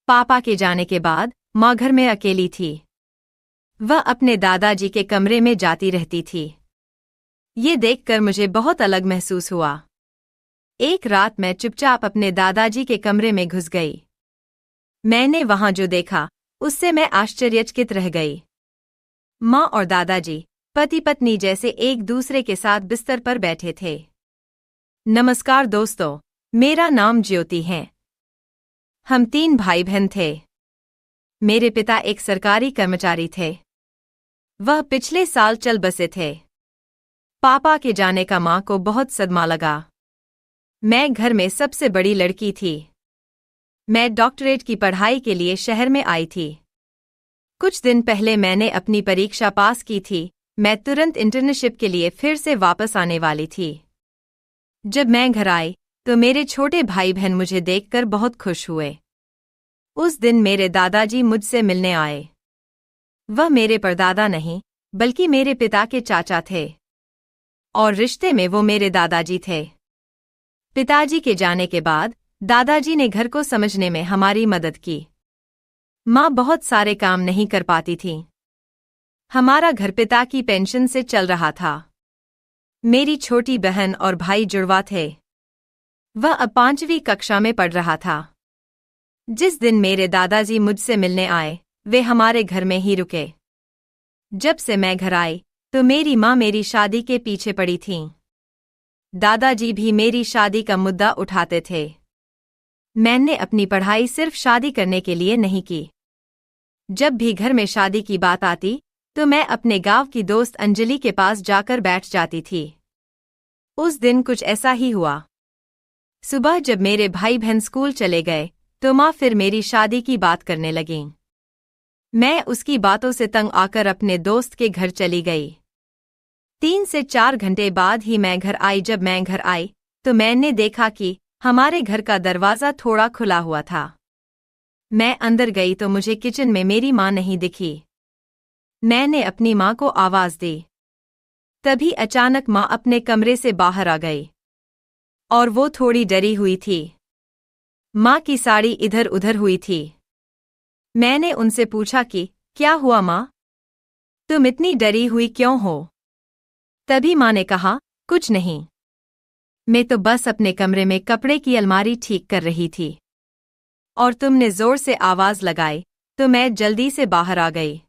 पापा के जाने के बाद माँ घर में अकेली थी। वह अपने दादाजी के कमरे में जाती रहती थी। ये देखकर मुझे बहुत अलग महसूस हुआ। एक रात मैं चुपचाप अपने दादाजी के कमरे में घुस गई। मैंने वहां जो देखा उससे मैं आश्चर्यचकित रह गई। माँ और दादाजी पति पत्नी जैसे एक दूसरे के साथ बिस्तर पर बैठे थे। नमस्कार दोस्तों, मेरा नाम ज्योति है। हम 3 भाई बहन थे। मेरे पिता एक सरकारी कर्मचारी थे। वह पिछले साल चल बसे थे। पापा के जाने का माँ को बहुत सदमा लगा। मैं घर में सबसे बड़ी लड़की थी। मैं डॉक्टरेट की पढ़ाई के लिए शहर में आई थी। कुछ दिन पहले मैंने अपनी परीक्षा पास की थी। मैं तुरंत इंटर्नशिप के लिए फिर से वापस आने वाली थी। जब मैं घर आई तो मेरे छोटे भाई बहन मुझे देखकर बहुत खुश हुए। उस दिन मेरे दादाजी मुझसे मिलने आए। वह मेरे परदादा नहीं बल्कि मेरे पिता के चाचा थे और रिश्ते में वो मेरे दादाजी थे। पिताजी के जाने के बाद दादाजी ने घर को समझने में हमारी मदद की। माँ बहुत सारे काम नहीं कर पाती थी। हमारा घर पिता की पेंशन से चल रहा था। मेरी छोटी बहन और भाई जुड़वा थे। वह अब 5वीं कक्षा में पढ़ रहा था। जिस दिन मेरे दादाजी मुझसे मिलने आए वे हमारे घर में ही रुके। जब से मैं घर आई तो मेरी माँ मेरी शादी के पीछे पड़ी थीं। दादाजी भी मेरी शादी का मुद्दा उठाते थे। मैंने अपनी पढ़ाई सिर्फ शादी करने के लिए नहीं की। जब भी घर में शादी की बात आती तो मैं अपने गांव की दोस्त अंजलि के पास जाकर बैठ जाती थी। उस दिन कुछ ऐसा ही हुआ। सुबह जब मेरे भाई बहन स्कूल चले गए तो माँ फिर मेरी शादी की बात करने लगीं। मैं उसकी बातों से तंग आकर अपने दोस्त के घर चली गई। 3 से 4 घंटे बाद ही मैं घर आई। जब मैं घर आई तो मैंने देखा कि हमारे घर का दरवाज़ा थोड़ा खुला हुआ था। मैं अंदर गई तो मुझे किचन में मेरी माँ नहीं दिखी। मैंने अपनी माँ को आवाज़ दी। तभी अचानक माँ अपने कमरे से बाहर आ गई और वो थोड़ी डरी हुई थी। माँ की साड़ी इधर उधर हुई थी। मैंने उनसे पूछा कि क्या हुआ माँ, तुम इतनी डरी हुई क्यों हो? तभी माँ ने कहा, कुछ नहीं, मैं तो बस अपने कमरे में कपड़े की अलमारी ठीक कर रही थी और तुमने जोर से आवाज़ लगाई तो मैं जल्दी से बाहर आ गई।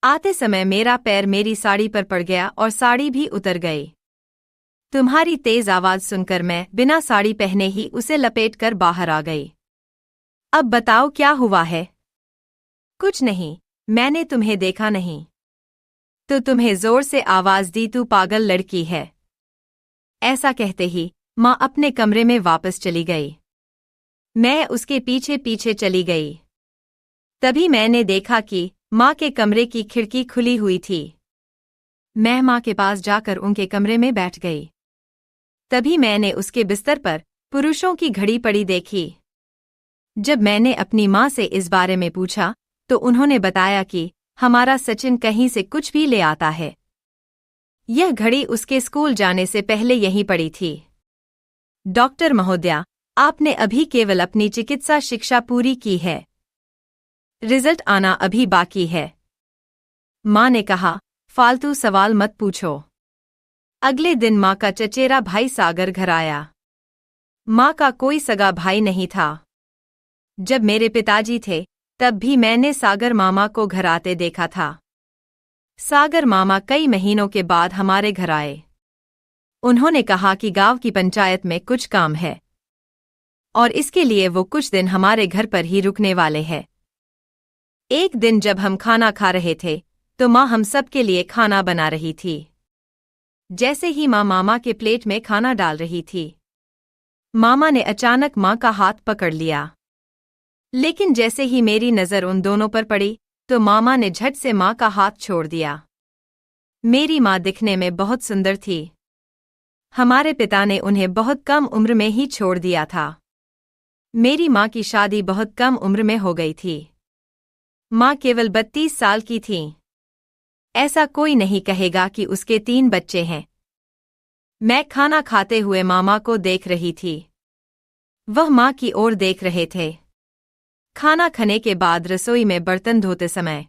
आते समय मेरा पैर मेरी साड़ी पर पड़ गया और साड़ी भी उतर गई। तुम्हारी तेज आवाज़ सुनकर मैं बिना साड़ी पहने ही उसे लपेटकर बाहर आ गई। अब बताओ क्या हुआ है? कुछ नहीं, मैंने तुम्हें देखा नहीं तो तुम्हें जोर से आवाज़ दी, तू पागल लड़की है। ऐसा कहते ही माँ अपने कमरे में वापस चली गई। मैं उसके पीछे पीछे चली गई। तभी मैंने देखा कि माँ के कमरे की खिड़की खुली हुई थी। मैं माँ के पास जाकर उनके कमरे में बैठ गई। तभी मैंने उसके बिस्तर पर पुरुषों की घड़ी पड़ी देखी। जब मैंने अपनी माँ से इस बारे में पूछा तो उन्होंने बताया कि हमारा सचिन कहीं से कुछ भी ले आता है। यह घड़ी उसके स्कूल जाने से पहले यहीं पड़ी थी। डॉक्टर महोदया, आपने अभी केवल अपनी चिकित्सा शिक्षा पूरी की है, रिजल्ट आना अभी बाकी है। माँ ने कहा, फालतू सवाल मत पूछो। अगले दिन माँ का चचेरा भाई सागर घर आया। माँ का कोई सगा भाई नहीं था। जब मेरे पिताजी थे तब भी मैंने सागर मामा को घर आते देखा था। सागर मामा कई महीनों के बाद हमारे घर आए। उन्होंने कहा कि गांव की पंचायत में कुछ काम है और इसके लिए वो कुछ दिन हमारे घर पर ही रुकने वाले हैं। एक दिन जब हम खाना खा रहे थे तो माँ हम सब के लिए खाना बना रही थी। जैसे ही माँ मामा के प्लेट में खाना डाल रही थी, मामा ने अचानक माँ का हाथ पकड़ लिया। लेकिन जैसे ही मेरी नज़र उन दोनों पर पड़ी तो मामा ने झट से माँ का हाथ छोड़ दिया। मेरी माँ दिखने में बहुत सुंदर थी। हमारे पिता ने उन्हें बहुत कम उम्र में ही छोड़ दिया था। मेरी माँ की शादी बहुत कम उम्र में हो गई थी। माँ केवल 32 साल की थीं। ऐसा कोई नहीं कहेगा कि उसके 3 बच्चे हैं। मैं खाना खाते हुए मामा को देख रही थी। वह माँ की ओर देख रहे थे। खाना खाने के बाद रसोई में बर्तन धोते समय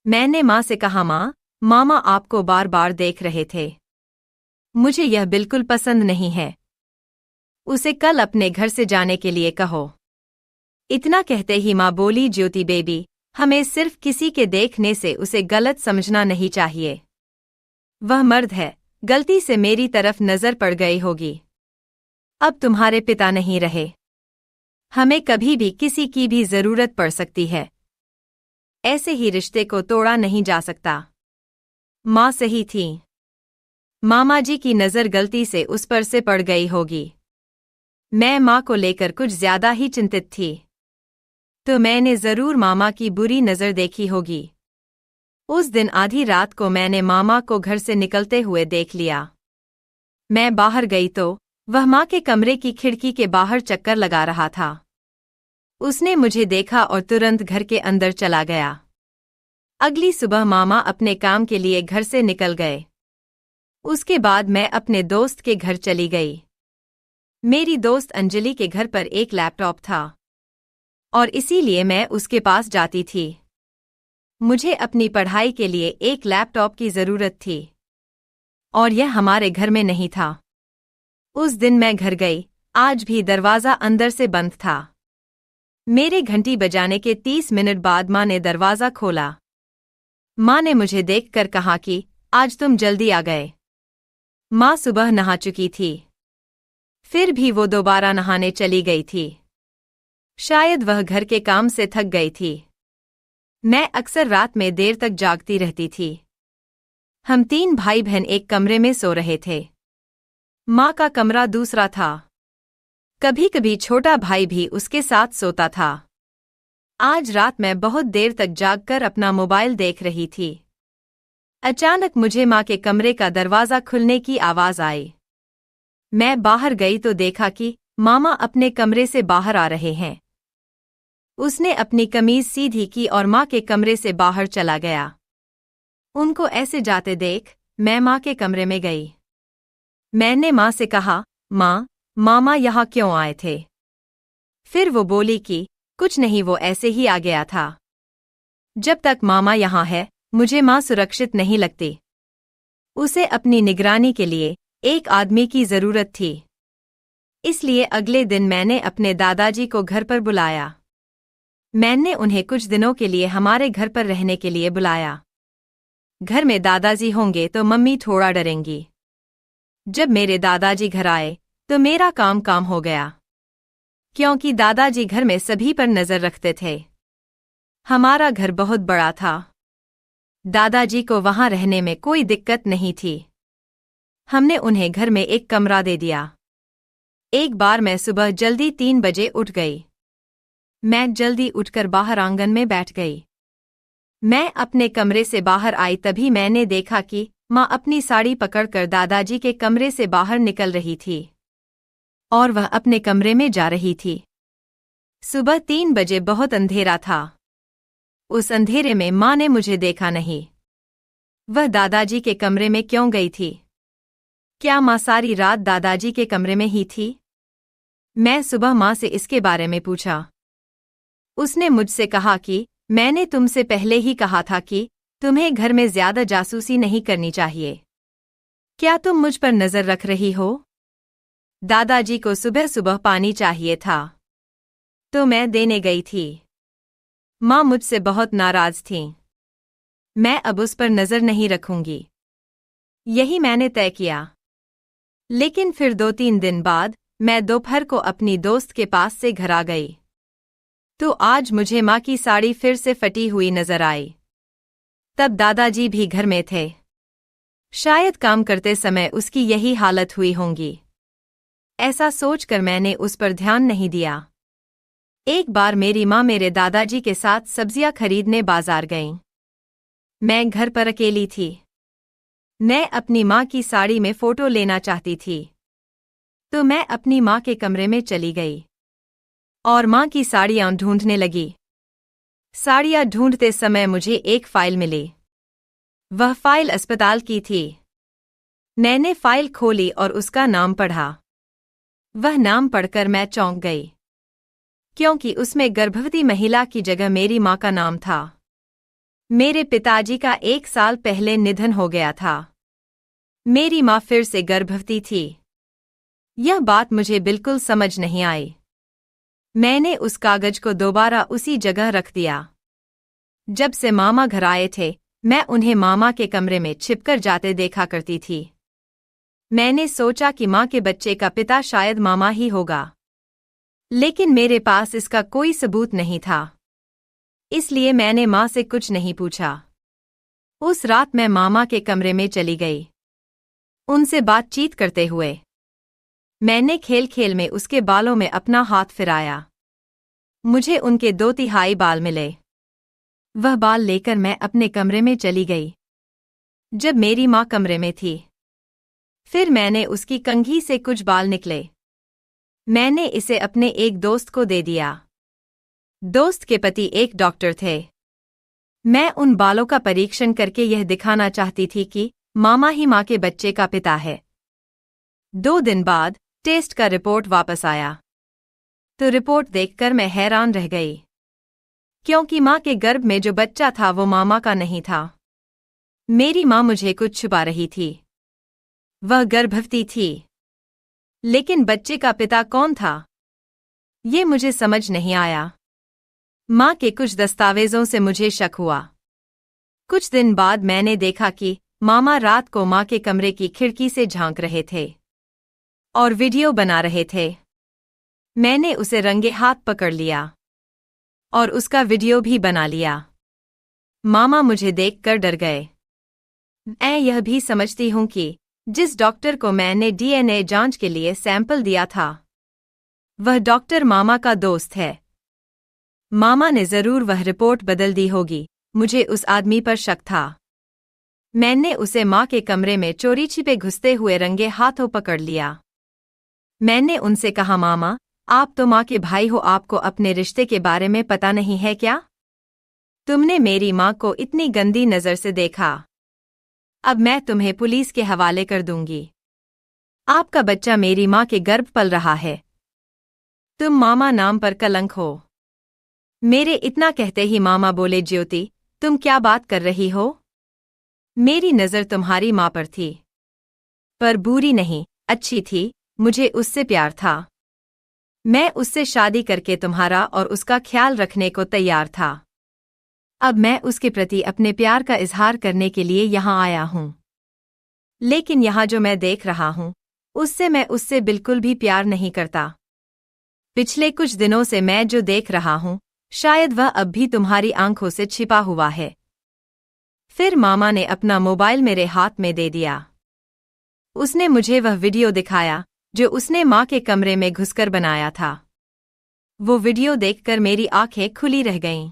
मैंने माँ से कहा, माँ, मामा आपको बार बार देख रहे थे। मुझे यह बिल्कुल पसंद नहीं है। उसे कल अपने घर से जाने के लिए कहो। इतना कहते ही माँ बोली, ज्योति बेबी, हमें सिर्फ किसी के देखने से उसे गलत समझना नहीं चाहिए। वह मर्द है, गलती से मेरी तरफ नजर पड़ गई होगी। अब तुम्हारे पिता नहीं रहे। हमें कभी भी किसी की भी जरूरत पड़ सकती है। ऐसे ही रिश्ते को तोड़ा नहीं जा सकता। माँ सही थी। मामा जी की नजर गलती से उस पर से पड़ गई होगी। मैं माँ को लेकर कुछ ज्यादा ही चिंतित थी। तो मैंने जरूर मामा की बुरी नजर देखी होगी। उस दिन आधी रात को मैंने मामा को घर से निकलते हुए देख लिया। मैं बाहर गई तो वह माँ के कमरे की खिड़की के बाहर चक्कर लगा रहा था। उसने मुझे देखा और तुरंत घर के अंदर चला गया। अगली सुबह मामा अपने काम के लिए घर से निकल गए। उसके बाद मैं अपने दोस्त के घर चली गई। मेरी दोस्त अंजलि के घर पर एक लैपटॉप था और इसीलिए मैं उसके पास जाती थी। मुझे अपनी पढ़ाई के लिए एक लैपटॉप की जरूरत थी और यह हमारे घर में नहीं था। उस दिन मैं घर गई, आज भी दरवाज़ा अंदर से बंद था। मेरे घंटी बजाने के 30 मिनट बाद माँ ने दरवाज़ा खोला। माँ ने मुझे देखकर कहा कि आज तुम जल्दी आ गए। माँ सुबह नहा चुकी थी, फिर भी वो दोबारा नहाने चली गई थी। शायद वह घर के काम से थक गई थी। मैं अक्सर रात में देर तक जागती रहती थी। हम 3 भाई बहन एक कमरे में सो रहे थे। माँ का कमरा दूसरा था। कभी कभी छोटा भाई भी उसके साथ सोता था। आज रात मैं बहुत देर तक जागकर अपना मोबाइल देख रही थी। अचानक मुझे माँ के कमरे का दरवाज़ा खुलने की आवाज़ आई। मैं बाहर गई तो देखा कि मामा अपने कमरे से बाहर आ रहे हैं। उसने अपनी कमीज सीधी की और माँ के कमरे से बाहर चला गया। उनको ऐसे जाते देख मैं माँ के कमरे में गई। मैंने माँ से कहा, माँ, मामा यहाँ क्यों आए थे? फिर वो बोली कि कुछ नहीं, वो ऐसे ही आ गया था। जब तक मामा यहाँ है मुझे माँ सुरक्षित नहीं लगती। उसे अपनी निगरानी के लिए एक आदमी की जरूरत थी। इसलिए अगले दिन मैंने अपने दादाजी को घर पर बुलाया। मैंने उन्हें कुछ दिनों के लिए हमारे घर पर रहने के लिए बुलाया। घर में दादाजी होंगे तो मम्मी थोड़ा डरेंगी। जब मेरे दादाजी घर आए तो मेरा काम हो गया, क्योंकि दादाजी घर में सभी पर नजर रखते थे। हमारा घर बहुत बड़ा था। दादाजी को वहां रहने में कोई दिक्कत नहीं थी। हमने उन्हें घर में एक कमरा दे दिया। एक बार मैं सुबह जल्दी 3 बजे उठ गई। मैं जल्दी उठकर बाहर आंगन में बैठ गई। मैं अपने कमरे से बाहर आई तभी मैंने देखा कि माँ अपनी साड़ी पकड़कर दादाजी के कमरे से बाहर निकल रही थी और वह अपने कमरे में जा रही थी। सुबह 3 बजे बहुत अंधेरा था। उस अंधेरे में माँ ने मुझे देखा नहीं। वह दादाजी के कमरे में क्यों गई थी? क्या माँ सारी रात दादाजी के कमरे में ही थी? मैं सुबह माँ से इसके बारे में पूछा। उसने मुझसे कहा कि मैंने तुमसे पहले ही कहा था कि तुम्हें घर में ज्यादा जासूसी नहीं करनी चाहिए। क्या तुम मुझ पर नजर रख रही हो? दादाजी को सुबह सुबह पानी चाहिए था तो मैं देने गई थी। माँ मुझसे बहुत नाराज थीं। मैं अब उस पर नजर नहीं रखूंगी, यही मैंने तय किया। लेकिन फिर 2-3 दिन बाद मैं दोपहर को अपनी दोस्त के पास से घर आ गई तो आज मुझे माँ की साड़ी फिर से फटी हुई नजर आई। तब दादाजी भी घर में थे। शायद काम करते समय उसकी यही हालत हुई होंगी। ऐसा सोचकर मैंने उस पर ध्यान नहीं दिया। एक बार मेरी माँ मेरे दादाजी के साथ सब्जियां खरीदने बाजार गईं। मैं घर पर अकेली थी। मैं अपनी माँ की साड़ी में फोटो लेना चाहती थी तो मैं अपनी माँ के कमरे में चली गई और माँ की साड़ियाँ ढूंढने लगी। साड़ियाँ ढूंढते समय मुझे एक फाइल मिली। वह फाइल अस्पताल की थी। मैंने फाइल खोली और उसका नाम पढ़ा। वह नाम पढ़कर मैं चौंक गई, क्योंकि उसमें गर्भवती महिला की जगह मेरी मां का नाम था। मेरे पिताजी का 1 साल पहले निधन हो गया था। मेरी मां फिर से गर्भवती थी। यह बात मुझे बिल्कुल समझ नहीं आई। मैंने उस कागज को दोबारा उसी जगह रख दिया। जब से मामा घर आए थे, मैं उन्हें मामा के कमरे में छिपकर जाते देखा करती थी। मैंने सोचा कि मां के बच्चे का पिता शायद मामा ही होगा, लेकिन मेरे पास इसका कोई सबूत नहीं था, इसलिए मैंने मां से कुछ नहीं पूछा। उस रात मैं मामा के कमरे में चली गई, उनसे बातचीत करते हुए। मैंने खेल खेल में उसके बालों में अपना हाथ फिराया। मुझे उनके 2/3 बाल मिले। वह बाल लेकर मैं अपने कमरे में चली गई। जब मेरी मां कमरे में थी, फिर मैंने उसकी कंघी से कुछ बाल निकले। मैंने इसे अपने एक दोस्त को दे दिया। दोस्त के पति एक डॉक्टर थे। मैं उन बालों का परीक्षण करके यह दिखाना चाहती थी कि मामा ही मां के बच्चे का पिता है। 2 दिन बाद टेस्ट का रिपोर्ट वापस आया, तो रिपोर्ट देखकर मैं हैरान रह गई, क्योंकि मां के गर्भ में जो बच्चा था वो मामा का नहीं था। मेरी मां मुझे कुछ छुपा रही थी। वह गर्भवती थी, लेकिन बच्चे का पिता कौन था, ये मुझे समझ नहीं आया। मां के कुछ दस्तावेजों से मुझे शक हुआ। कुछ दिन बाद मैंने देखा कि मामा रात को मां के कमरे की खिड़की से झांक रहे थे और वीडियो बना रहे थे। मैंने उसे रंगे हाथ पकड़ लिया और उसका वीडियो भी बना लिया। मामा मुझे देखकर डर गए। मैं यह भी समझती हूं कि जिस डॉक्टर को मैंने डीएनए जांच के लिए सैंपल दिया था, वह डॉक्टर मामा का दोस्त है। मामा ने जरूर वह रिपोर्ट बदल दी होगी। मुझे उस आदमी पर शक था। मैंने उसे मां के कमरे में चोरी छिपे घुसते हुए रंगे हाथों पकड़ लिया। मैंने उनसे कहा, मामा, आप तो मां के भाई हो, आपको अपने रिश्ते के बारे में पता नहीं है क्या? तुमने मेरी मां को इतनी गंदी नजर से देखा। अब मैं तुम्हें पुलिस के हवाले कर दूंगी। आपका बच्चा मेरी मां के गर्भ पल रहा है। तुम मामा नाम पर कलंक हो। मेरे इतना कहते ही मामा बोले, ज्योति, तुम क्या बात कर रही हो? मेरी नजर तुम्हारी मां पर थी, पर बुरी नहीं, अच्छी थी। मुझे उससे प्यार था। मैं उससे शादी करके तुम्हारा और उसका ख्याल रखने को तैयार था। अब मैं उसके प्रति अपने प्यार का इजहार करने के लिए यहाँ आया हूँ। लेकिन यहाँ जो मैं देख रहा हूँ, उससे मैं उससे बिल्कुल भी प्यार नहीं करता। पिछले कुछ दिनों से मैं जो देख रहा हूँ, शायद वह अब भी तुम्हारी आंखों से छिपा हुआ है। फिर मामा ने अपना मोबाइल मेरे हाथ में दे दिया। उसने मुझे वह वीडियो दिखाया जो उसने मां के कमरे में घुसकर बनाया था। वो वीडियो देखकर मेरी आंखें खुली रह गईं।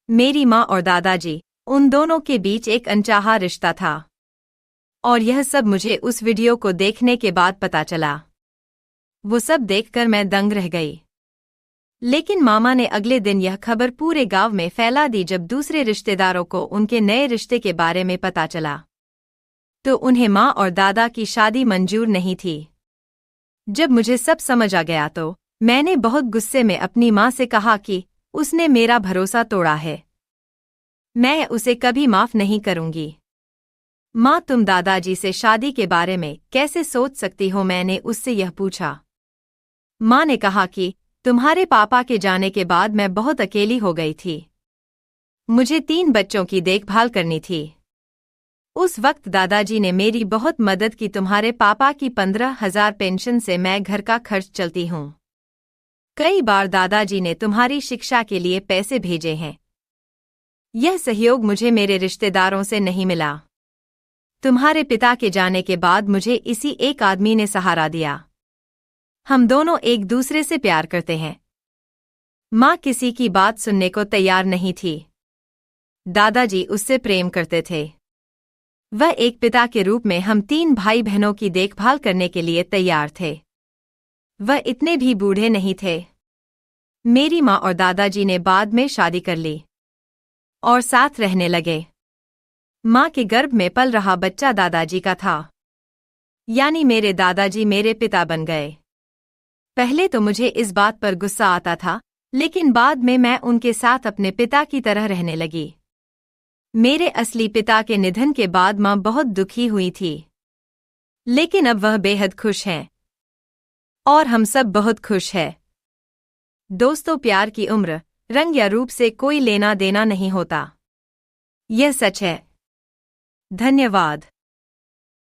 मेरी मां और दादाजी, उन दोनों के बीच एक अनचाहा रिश्ता था, और यह सब मुझे उस वीडियो को देखने के बाद पता चला। वो सब देखकर मैं दंग रह गई। लेकिन मामा ने अगले दिन यह खबर पूरे गांव में फैला दी। जब दूसरे रिश्तेदारों को उनके नए रिश्ते के बारे में पता चला, तो उन्हें मां और दादा की शादी मंजूर नहीं थी। जब मुझे सब समझ आ गया तो मैंने बहुत गुस्से में अपनी मां से कहा कि उसने मेरा भरोसा तोड़ा है। मैं उसे कभी माफ नहीं करूंगी। मां, तुम दादाजी से शादी के बारे में कैसे सोच सकती हो? मैंने उससे यह पूछा। मां ने कहा कि तुम्हारे पापा के जाने के बाद मैं बहुत अकेली हो गई थी। मुझे 3 बच्चों की देखभाल करनी थी। उस वक्त दादाजी ने मेरी बहुत मदद की। तुम्हारे पापा की 15,000 पेंशन से मैं घर का खर्च चलती हूँ। कई बार दादाजी ने तुम्हारी शिक्षा के लिए पैसे भेजे हैं। यह सहयोग मुझे मेरे रिश्तेदारों से नहीं मिला। तुम्हारे पिता के जाने के बाद मुझे इसी एक आदमी ने सहारा दिया। हम दोनों एक दूसरे से प्यार करते हैं। मां किसी की बात सुनने को तैयार नहीं थी। दादाजी उससे प्रेम करते थे। वह एक पिता के रूप में हम 3 भाई बहनों की देखभाल करने के लिए तैयार थे। वह इतने भी बूढ़े नहीं थे। मेरी मां और दादाजी ने बाद में शादी कर ली और साथ रहने लगे। मां के गर्भ में पल रहा बच्चा दादाजी का था, यानी मेरे दादाजी मेरे पिता बन गए। पहले तो मुझे इस बात पर गुस्सा आता था लेकिन बाद में मैं उनके साथ अपने पिता की तरह रहने लगी। मेरे असली पिता के निधन के बाद माँ बहुत दुखी हुई थी, लेकिन अब वह बेहद खुश हैं और हम सब बहुत खुश हैं। दोस्तों, प्यार की उम्र, रंग या रूप से कोई लेना देना नहीं होता। यह सच है। धन्यवाद।